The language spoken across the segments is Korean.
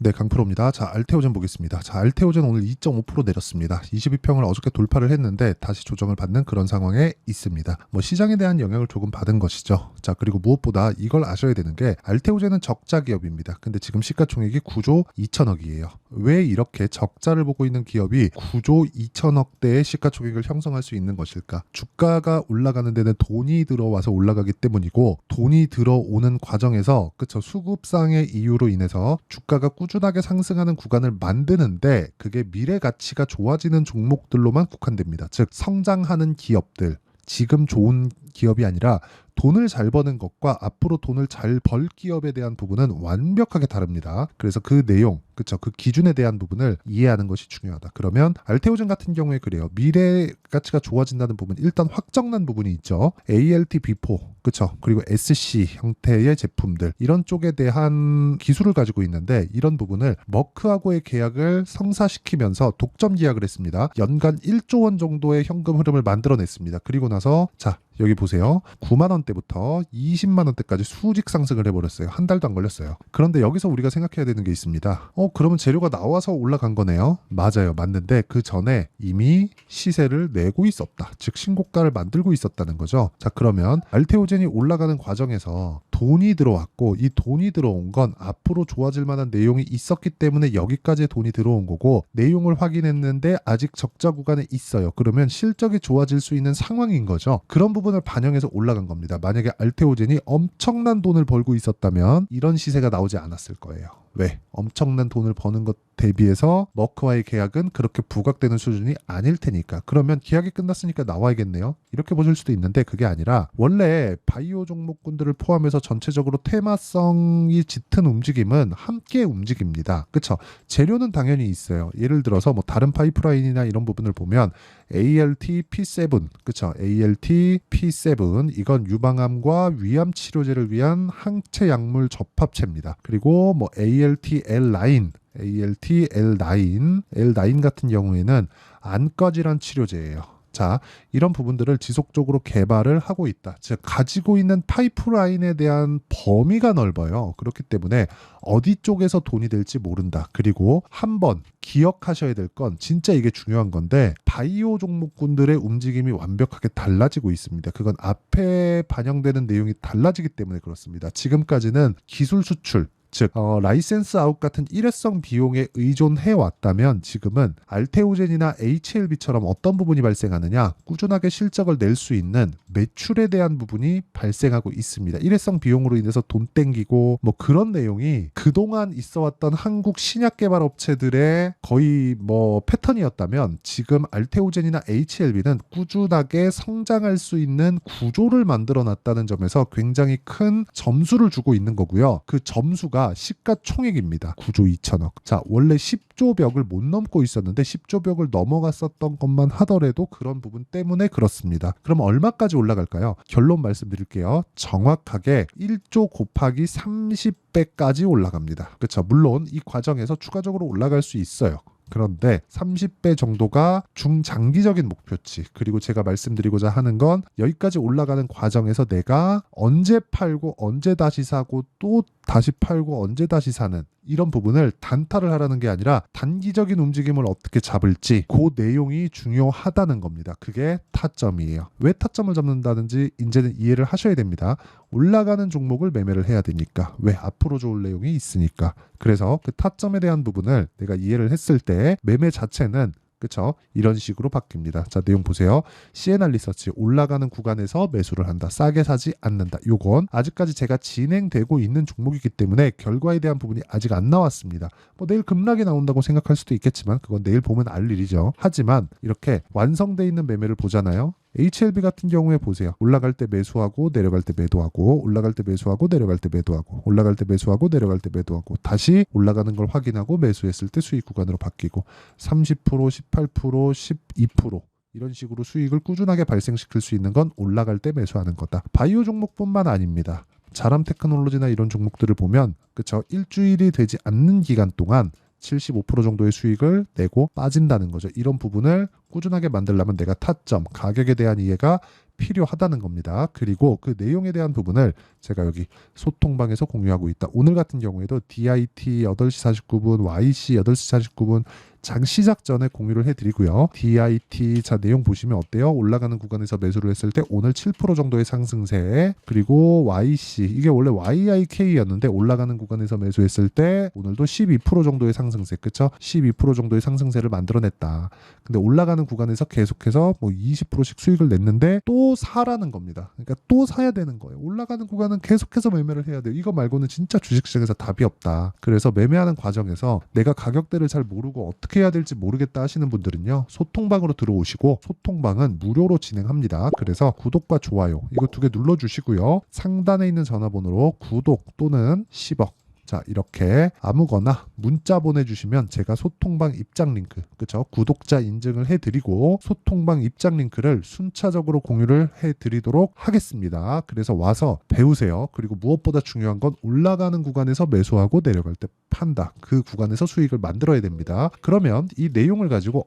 네, 강프로입니다. 자, 알테오젠 보겠습니다. 자, 알테오젠 오늘 2.5% 내렸습니다. 22평을 어저께 돌파를 했는데 다시 조정을 받는 그런 상황에 있습니다. 뭐 시장에 대한 영향을 조금 받은 것이죠. 자, 그리고 무엇보다 이걸 아셔야 되는 게 알테오젠은 적자 기업입니다. 근데 지금 시가총액이 9조 2천억이에요. 왜 이렇게 적자를 보고 있는 기업이 9조 2천억대의 시가총액을 형성할 수 있는 것일까? 주가가 올라가는 데는 돈이 들어와서 올라가기 때문이고, 돈이 들어오는 과정에서 그쵸, 수급상의 이유로 인해서 주가가 꾸준하게 상승하는 구간을 만드는데 그게 미래 가치가 좋아지는 종목들로만 국한됩니다. 즉 성장하는 기업들, 지금 좋은 기업이 아니라 돈을 잘 버는 것과 앞으로 돈을 잘 벌 기업에 대한 부분은 완벽하게 다릅니다. 그래서 그 내용, 그쵸, 그 기준에 대한 부분을 이해하는 것이 중요하다. 그러면 알테오젠 같은 경우에 그래요. 미래 가치가 좋아진다는 부분, 일단 확정난 부분이 있죠. ALT B4, 그쵸, 그리고 SC 형태의 제품들, 이런 쪽에 대한 기술을 가지고 있는데 이런 부분을 머크하고의 계약을 성사시키면서 독점 계약을 했습니다. 연간 1조 원 정도의 현금 흐름을 만들어냈습니다. 그리고 나서 자, 여기 보세요. 9만 원대부터 20만 원대까지 수직 상승을 해버렸어요. 한 달도 안 걸렸어요. 그런데 여기서 우리가 생각해야 되는 게 있습니다. 그러면 재료가 나와서 올라간 거네요. 맞아요. 맞는데 그 전에 이미 시세를 내고 있었다. 즉 신고가를 만들고 있었다는 거죠. 자, 그러면 알테오젠이 올라가는 과정에서 돈이 들어왔고, 이 돈이 들어온 건 앞으로 좋아질 만한 내용이 있었기 때문에 여기까지 돈이 들어온 거고, 내용을 확인했는데 아직 적자 구간에 있어요. 그러면 실적이 좋아질 수 있는 상황인 거죠. 그런 부분을 반영해서 올라간 겁니다. 만약에 알테오젠이 엄청난 돈을 벌고 있었다면 이런 시세가 나오지 않았을 거예요. 왜? 엄청난 돈을 버는 것 대비해서 머크와의 계약은 그렇게 부각되는 수준이 아닐 테니까. 그러면 계약이 끝났으니까 나와야겠네요. 이렇게 보실 수도 있는데 그게 아니라 원래 바이오 종목군들을 포함해서 전체적으로 테마성이 짙은 움직임은 함께 움직입니다. 그쵸? 재료는 당연히 있어요. 예를 들어서 뭐 다른 파이프라인이나 이런 부분을 보면 ALT P7, 그쵸? ALT P7, 이건 유방암과 위암 치료제를 위한 항체 약물 접합체입니다. 그리고 뭐 ALT L9, L9 같은 경우에는 안과 질환 치료제예요. 자, 이런 부분들을 지속적으로 개발을 하고 있다. 즉 가지고 있는 파이프라인에 대한 범위가 넓어요. 그렇기 때문에 어디 쪽에서 돈이 될지 모른다. 그리고 한번 기억하셔야 될 건 진짜 이게 중요한 건데, 바이오 종목군들의 움직임이 완벽하게 달라지고 있습니다. 그건 앞에 반영되는 내용이 달라지기 때문에 그렇습니다. 지금까지는 기술 수출, 즉 라이센스 아웃 같은 일회성 비용에 의존해 왔다면 지금은 알테오젠이나 HLB처럼 어떤 부분이 발생하느냐, 꾸준하게 실적을 낼 수 있는 매출에 대한 부분이 발생하고 있습니다. 일회성 비용으로 인해서 돈 땡기고 뭐 그런 내용이 그동안 있어 왔던 한국 신약 개발 업체들의 거의 뭐 패턴이었다면, 지금 알테오젠이나 HLB는 꾸준하게 성장할 수 있는 구조를 만들어 놨다는 점에서 굉장히 큰 점수를 주고 있는 거고요. 그 점수가 시가총액입니다. 9조 2천억. 자, 원래 10조 벽을 못 넘고 있었는데 10조 벽을 넘어갔었던 것만 하더라도 그런 부분 때문에 그렇습니다. 그럼 얼마까지 올라갈까요? 결론 말씀드릴게요. 정확하게 1조 곱하기 30배까지 올라갑니다. 그렇죠? 물론 이 과정에서 추가적으로 올라갈 수 있어요. 그런데 30배 정도가 중장기적인 목표치. 그리고 제가 말씀드리고자 하는 건 여기까지 올라가는 과정에서 내가 언제 팔고 언제 다시 사고 또 다시 팔고 언제 다시 사는 이런 부분을 단타를 하라는 게 아니라 단기적인 움직임을 어떻게 잡을지, 그 내용이 중요하다는 겁니다. 그게 타점이에요. 왜 타점을 잡는다는지 이제는 이해를 하셔야 됩니다. 올라가는 종목을 매매를 해야 되니까. 왜? 앞으로 좋을 내용이 있으니까. 그래서 그 타점에 대한 부분을 내가 이해를 했을 때 매매 자체는, 그쵸, 이런 식으로 바뀝니다. 자, 내용 보세요. CNR 리서치, 올라가는 구간에서 매수를 한다. 싸게 사지 않는다. 요건 아직까지 제가 진행되고 있는 종목이기 때문에 결과에 대한 부분이 아직 안 나왔습니다. 뭐 내일 급락이 나온다고 생각할 수도 있겠지만 그건 내일 보면 알 일이죠. 하지만 이렇게 완성돼 있는 매매를 보잖아요. HLB 같은 경우에 보세요. 올라갈 때 매수하고 내려갈 때 매도하고, 올라갈 때 매수하고 내려갈 때 매도하고, 올라갈 때 매수하고 내려갈 때 매도하고, 다시 올라가는 걸 확인하고 매수했을 때 수익 구간으로 바뀌고, 30%, 18%, 12% 이런 식으로 수익을 꾸준하게 발생시킬 수 있는 건 올라갈 때 매수하는 거다. 바이오 종목뿐만 아닙니다. 자람 테크놀로지나 이런 종목들을 보면, 그쵸, 일주일이 되지 않는 기간 동안 75% 정도의 수익을 내고 빠진다는 거죠. 이런 부분을 꾸준하게 만들려면 내가 타점, 가격에 대한 이해가 필요하다는 겁니다. 그리고 그 내용에 대한 부분을 제가 여기 소통방에서 공유하고 있다. 오늘 같은 경우에도 DIT 8시 49분, YC 8시 49분 장 시작 전에 공유를 해드리고요. DIT 자 내용 보시면 어때요? 올라가는 구간에서 매수를 했을 때 오늘 7% 정도의 상승세, 그리고 YC 이게 원래 YIK였는데 올라가는 구간에서 매수했을 때 오늘도 12% 정도의 상승세, 그쵸? 12% 정도의 상승세를 만들어냈다. 근데 올라가는 구간에서 계속해서 뭐 20%씩 수익을 냈는데 또 사라는 겁니다. 그러니까 또 사야 되는 거예요. 올라가는 구간은 계속해서 매매를 해야 돼요. 이거 말고는 진짜 주식시장에서 답이 없다. 그래서 매매하는 과정에서 내가 가격대를 잘 모르고 어떻게 해야 될지 모르겠다 하시는 분들은요, 소통방으로 들어오시고, 소통방은 무료로 진행합니다. 그래서 구독과 좋아요 이거 2개 눌러주시고요. 상단에 있는 전화번호로 구독 또는 10억, 자 이렇게 아무거나 문자 보내주시면 제가 소통방 입장 링크, 그쵸? 구독자 인증을 해드리고 소통방 입장 링크를 순차적으로 공유를 해드리도록 하겠습니다. 그래서 와서 배우세요. 그리고 무엇보다 중요한 건 올라가는 구간에서 매수하고 내려갈 때 판다. 그 구간에서 수익을 만들어야 됩니다. 그러면 이 내용을 가지고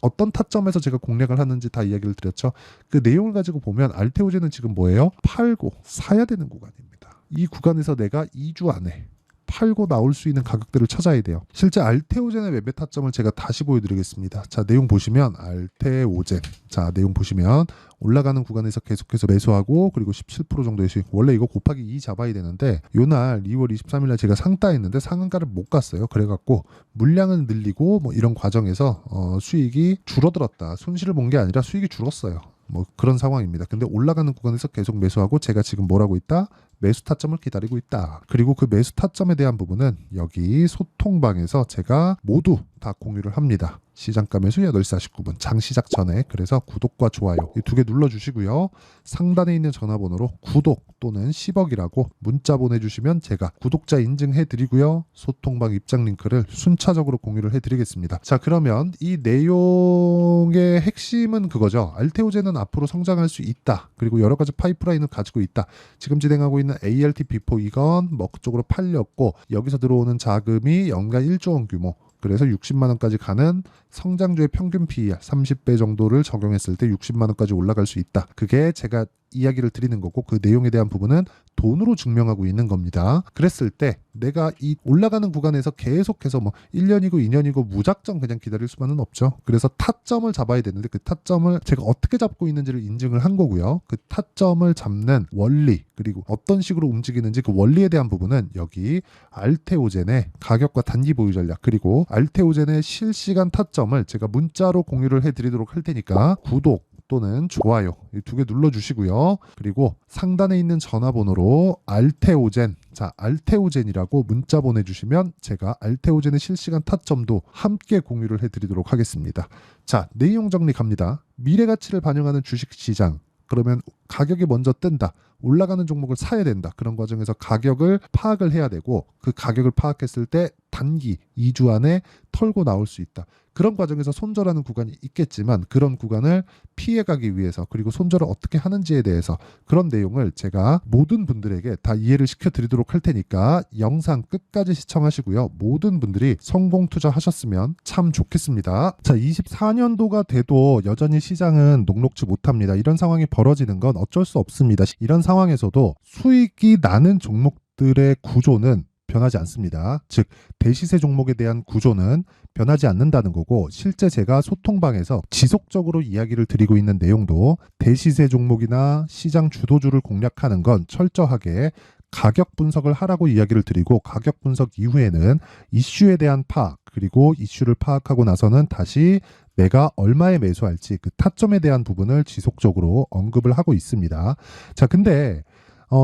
어떤 타점에서 제가 공략을 하는지 다 이야기를 드렸죠. 그 내용을 가지고 보면 알테오제는 지금 뭐예요? 팔고 사야 되는 구간입니다. 이 구간에서 내가 2주 안에 팔고 나올 수 있는 가격대를 찾아야 돼요. 실제 알테오젠의 매매 타점을 제가 다시 보여드리겠습니다. 자 내용 보시면 알테오젠, 자 내용 보시면 올라가는 구간에서 계속해서 매수하고 그리고 17% 정도의 수익, 원래 이거 곱하기 2 잡아야 되는데 요날 2월 23일날 제가 상따했는데 상한가를 못 갔어요. 그래갖고 물량을 늘리고 뭐 이런 과정에서 수익이 줄어들었다. 손실을 본 게 아니라 수익이 줄었어요. 뭐 그런 상황입니다. 근데 올라가는 구간에서 계속 매수하고 제가 지금 뭐라고 있다? 매수 타점을 기다리고 있다. 그리고 그 매수 타점에 대한 부분은 여기 소통방에서 제가 모두 다 공유를 합니다. 시장가 매수 8시 49분 장 시작 전에. 그래서 구독과 좋아요 이 2개 눌러주시고요. 상단에 있는 전화번호로 구독 또는 10억이라고 문자 보내주시면 제가 구독자 인증해드리고요. 소통방 입장 링크를 순차적으로 공유를 해드리겠습니다. 자 그러면 이 내용의 핵심은 그거죠. 알테오제는 앞으로 성장할 수 있다. 그리고 여러 가지 파이프라인을 가지고 있다. 지금 진행하고 있는 ALT-B4 이건 뭐 그쪽으로 팔렸고 여기서 들어오는 자금이 연간 1조 원 규모, 그래서 60만 원까지 가는 성장주의 평균 PER 30배 정도를 적용했을 때 60만 원까지 올라갈 수 있다. 그게 제가 이야기를 드리는 거고 그 내용에 대한 부분은 돈으로 증명하고 있는 겁니다. 그랬을 때 내가 이 올라가는 구간에서 계속해서 뭐 1년이고 2년이고 무작정 그냥 기다릴 수만은 없죠. 그래서 타점을 잡아야 되는데 그 타점을 제가 어떻게 잡고 있는지를 인증을 한 거고요. 그 타점을 잡는 원리 그리고 어떤 식으로 움직이는지 그 원리에 대한 부분은 여기 알테오젠의 가격과 단기 보유 전략 그리고 알테오젠의 실시간 타점을 제가 문자로 공유를 해드리도록 할 테니까 구독 또는 좋아요 이 2개 눌러주시고요. 그리고 상단에 있는 전화번호로 알테오젠, 자 알테오젠이라고 문자 보내주시면 제가 알테오젠의 실시간 타점도 함께 공유를 해드리도록 하겠습니다. 자 내용 정리 갑니다. 미래가치를 반영하는 주식시장, 그러면 가격이 먼저 뜬다. 올라가는 종목을 사야 된다. 그런 과정에서 가격을 파악을 해야 되고 그 가격을 파악했을 때 단기 2주 안에 털고 나올 수 있다. 그런 과정에서 손절하는 구간이 있겠지만 그런 구간을 피해가기 위해서 그리고 손절을 어떻게 하는지에 대해서 그런 내용을 제가 모든 분들에게 다 이해를 시켜드리도록 할 테니까 영상 끝까지 시청하시고요. 모든 분들이 성공 투자하셨으면 참 좋겠습니다. 자 24년도가 돼도 여전히 시장은 녹록지 못합니다. 이런 상황이 벌어지는 건 어쩔 수 없습니다. 이런 상황에서도 수익이 나는 종목들의 구조는 변하지 않습니다. 즉 대시세 종목에 대한 구조는 변하지 않는다는 거고, 실제 제가 소통방에서 지속적으로 이야기를 드리고 있는 내용도 대시세 종목이나 시장 주도주를 공략하는 건 철저하게 가격 분석을 하라고 이야기를 드리고, 가격 분석 이후에는 이슈에 대한 파악, 그리고 이슈를 파악하고 나서는 다시 내가 얼마에 매수할지 그 타점에 대한 부분을 지속적으로 언급을 하고 있습니다. 자, 근데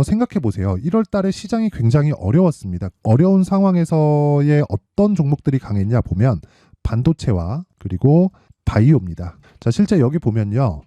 생각해 보세요. 1월 달에 시장이 굉장히 어려웠습니다. 어려운 상황에서의 어떤 종목들이 강했냐 보면 반도체와 그리고 바이오입니다. 자, 실제 여기 보면요.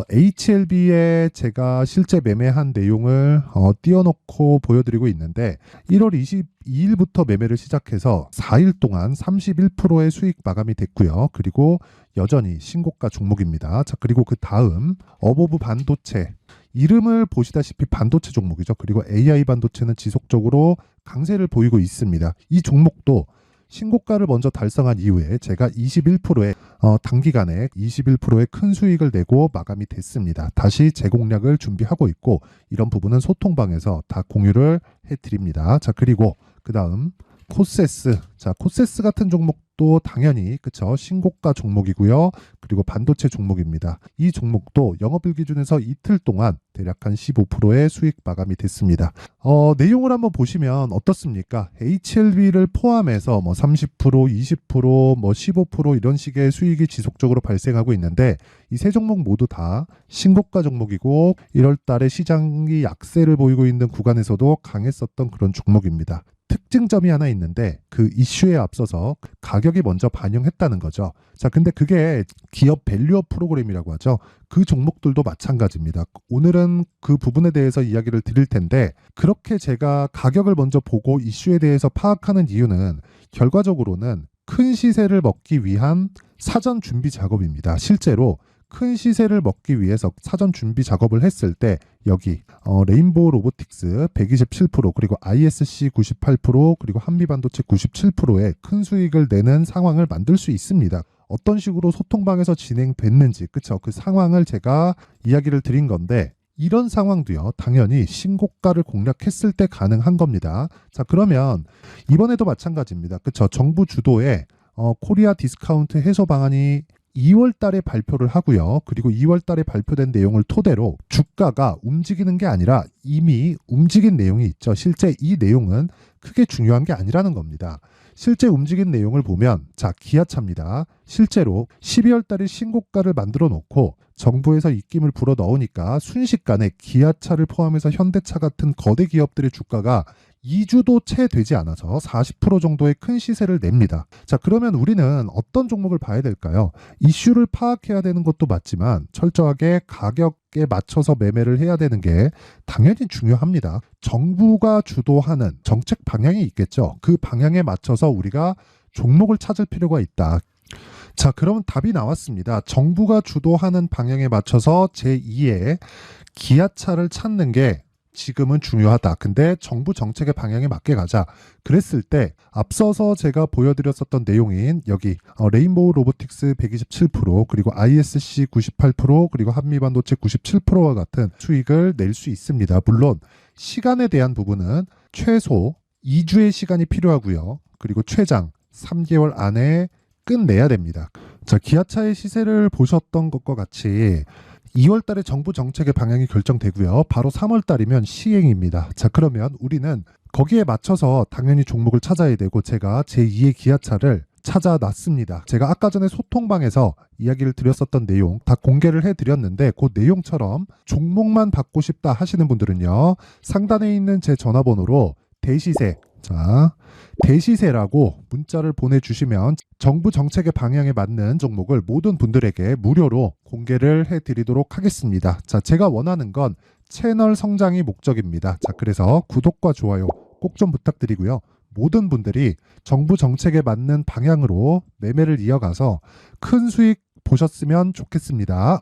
HLB에 제가 실제 매매한 내용을 띄워놓고 보여드리고 있는데 1월 22일부터 매매를 시작해서 4일 동안 31%의 수익 마감이 됐고요. 그리고 여전히 신고가 종목입니다. 자, 그리고 그 다음 어보브 반도체, 이름을 보시다시피 반도체 종목이죠. 그리고 AI 반도체는 지속적으로 강세를 보이고 있습니다. 이 종목도 신고가를 먼저 달성한 이후에 제가 21%의 단기간에 21%의 큰 수익을 내고 마감이 됐습니다. 다시 재공략을 준비하고 있고 이런 부분은 소통방에서 다 공유를 해드립니다. 자, 그리고 그 다음 코세스. 자, 코세스 같은 종목도 당연히 그쵸, 신고가 종목이고요. 그리고 반도체 종목입니다. 이 종목도 영업일 기준에서 이틀 동안 대략 한 15%의 수익 마감이 됐습니다. 내용을 한번 보시면 어떻습니까? HLB를 포함해서 뭐 30%, 20%, 뭐 15% 이런 식의 수익이 지속적으로 발생하고 있는데 이 세 종목 모두 다 신고가 종목이고 1월 달에 시장이 약세를 보이고 있는 구간에서도 강했었던 그런 종목입니다. 특징점이 하나 있는데 그 이슈에 앞서서 가격이 먼저 반영했다는 거죠. 자, 근데 그게 기업 밸류업 프로그램이라고 하죠. 그 종목들도 마찬가지입니다. 오늘은 그 부분에 대해서 이야기를 드릴 텐데 그렇게 제가 가격을 먼저 보고 이슈에 대해서 파악하는 이유는 결과적으로는 큰 시세를 먹기 위한 사전 준비 작업입니다. 실제로 큰 시세를 먹기 위해서 사전 준비 작업을 했을 때 여기 레인보우 로보틱스 127% 그리고 ISC 98% 그리고 한미반도체 97%의 큰 수익을 내는 상황을 만들 수 있습니다. 어떤 식으로 소통방에서 진행됐는지 그쵸? 그 상황을 제가 이야기를 드린 건데 이런 상황도요 당연히 신고가를 공략했을 때 가능한 겁니다. 자, 그러면 이번에도 마찬가지입니다. 그쵸? 정부 주도의 코리아 디스카운트 해소 방안이 2월 달에 발표를 하고요. 그리고 2월 달에 발표된 내용을 토대로 주가가 움직이는 게 아니라 이미 움직인 내용이 있죠. 실제 이 내용은 크게 중요한 게 아니라는 겁니다. 실제 움직인 내용을 보면 자, 기아차입니다. 실제로 12월 달에 신고가를 만들어 놓고 정부에서 입김을 불어 넣으니까 순식간에 기아차를 포함해서 현대차 같은 거대 기업들의 주가가 2주도 채 되지 않아서 40% 정도의 큰 시세를 냅니다. 자, 그러면 우리는 어떤 종목을 봐야 될까요? 이슈를 파악해야 되는 것도 맞지만 철저하게 가격에 맞춰서 매매를 해야 되는 게 당연히 중요합니다. 정부가 주도하는 정책 방향이 있겠죠. 그 방향에 맞춰서 우리가 종목을 찾을 필요가 있다. 자, 그러면 답이 나왔습니다. 정부가 주도하는 방향에 맞춰서 제2의 기아차를 찾는 게 지금은 중요하다. 근데 정부 정책의 방향에 맞게 가자. 그랬을 때 앞서서 제가 보여드렸었던 내용인 여기 레인보우 로보틱스 127% 그리고 ISC 98% 그리고 한미반도체 97%와 같은 수익을 낼 수 있습니다. 물론 시간에 대한 부분은 최소 2주의 시간이 필요하고요. 그리고 최장 3개월 안에 끝내야 됩니다. 자, 기아차의 시세를 보셨던 것과 같이 2월 달에 정부 정책의 방향이 결정되고요. 바로 3월 달이면 시행입니다. 자, 그러면 우리는 거기에 맞춰서 당연히 종목을 찾아야 되고 제가 제2의 기아차를 찾아놨습니다. 제가 아까 전에 소통방에서 이야기를 드렸었던 내용 다 공개를 해드렸는데 그 내용처럼 종목만 받고 싶다 하시는 분들은요. 상단에 있는 제 전화번호로 대시세, 자, 대시세라고 문자를 보내주시면 정부 정책의 방향에 맞는 종목을 모든 분들에게 무료로 공개를 해드리도록 하겠습니다. 자, 제가 원하는 건 채널 성장이 목적입니다. 자, 그래서 구독과 좋아요 꼭 좀 부탁드리고요. 모든 분들이 정부 정책에 맞는 방향으로 매매를 이어가서 큰 수익 보셨으면 좋겠습니다.